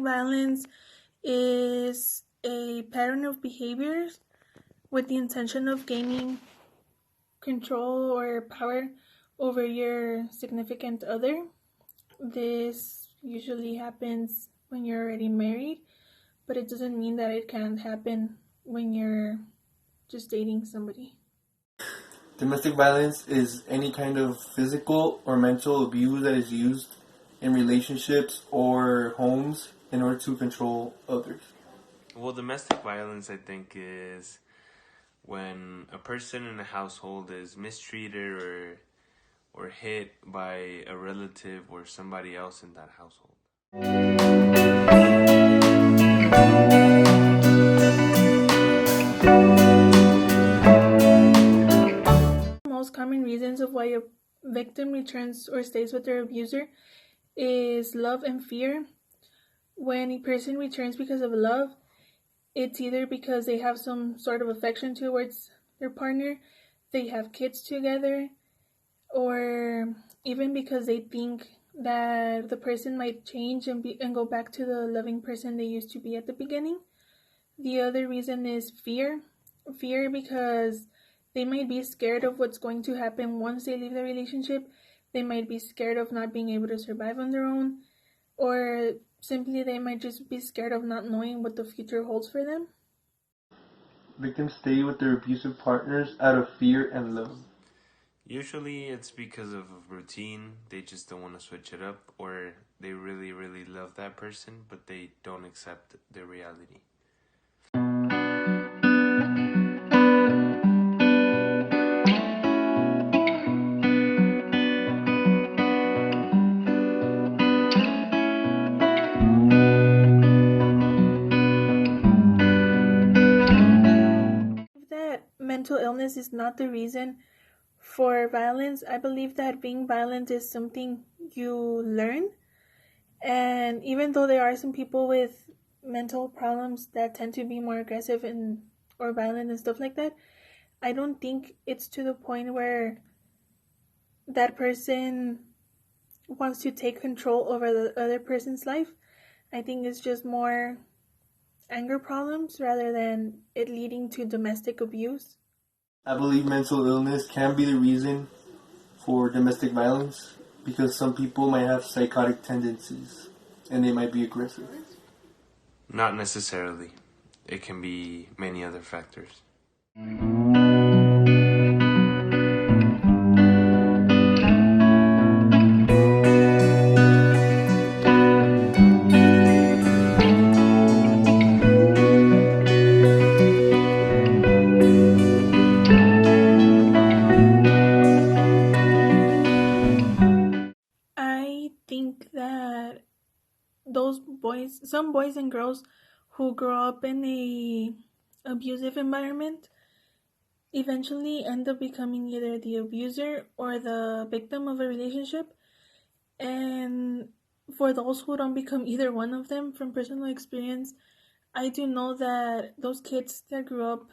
violence is a pattern of behaviors with the intention of gaining control or power over your significant other. This usually happens when you're already married, but it doesn't mean that it can't happen when you're just dating somebody. Domestic violence is any kind of physical or mental abuse that is used in relationships or homes in order to control others. Well, domestic violence, I think, is when a person in a household is mistreated or hit by a relative or somebody else in that household. Most common reasons of why a victim returns or stays with their abuser is love and fear. When a person returns because of love, it's either because they have some sort of affection towards their partner, they have kids together, or even because they think that the person might change and go back to the loving person they used to be at the beginning. The other reason is fear. Fear because they might be scared of what's going to happen once they leave the relationship. They might be scared of not being able to survive on their own, or simply they might just be scared of not knowing what the future holds for them. Victims stay with their abusive partners out of fear and love. Usually it's because of a routine. They just don't want to switch it up, or they really, really love that person, but they don't accept their reality. That mental illness is not the reason for violence. I believe that being violent is something you learn. And even though there are some people with mental problems that tend to be more aggressive and or violent and stuff like that, I don't think it's to the point where that person wants to take control over the other person's life. I think it's just more anger problems rather than it leading to domestic abuse. I believe mental illness can be the reason for domestic violence because some people might have psychotic tendencies and they might be aggressive. Not necessarily. It can be many other factors. I think that some boys and girls who grow up in a abusive environment eventually end up becoming either the abuser or the victim of a relationship. And for those who don't become either one of them, from personal experience, I do know that those kids that grew up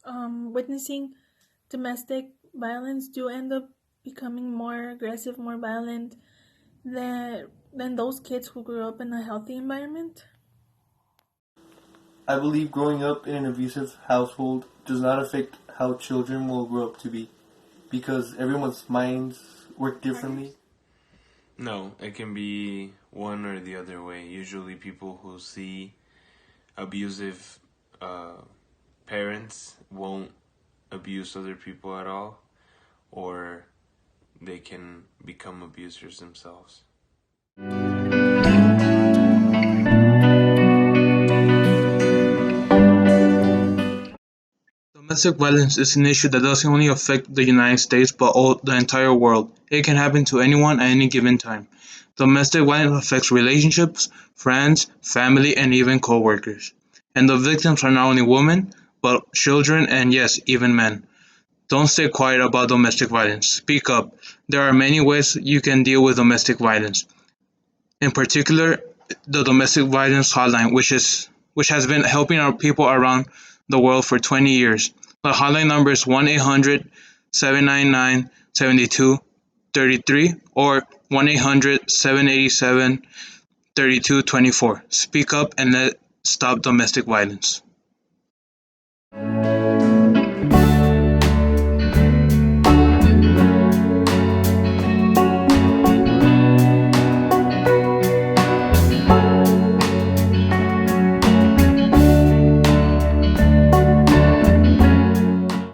witnessing domestic violence do end up becoming more aggressive, more violent than those kids who grew up in a healthy environment. I believe growing up in an abusive household does not affect how children will grow up to be because everyone's minds work differently. No, it can be one or the other way. Usually people who see abusive parents won't abuse other people at all, or they can become abusers themselves. Domestic violence is an issue that doesn't only affect the United States but the entire world. It can happen to anyone at any given time. Domestic violence affects relationships, friends, family, and even co-workers. And the victims are not only women, but children and yes, even men. Don't stay quiet about domestic violence. Speak up. There are many ways you can deal with domestic violence. In particular, the domestic violence hotline, which has been helping our people around the world for 20 years. The hotline number is 1-800-799-7233 or 1-800-787 3224. Speak up and let's stop domestic violence.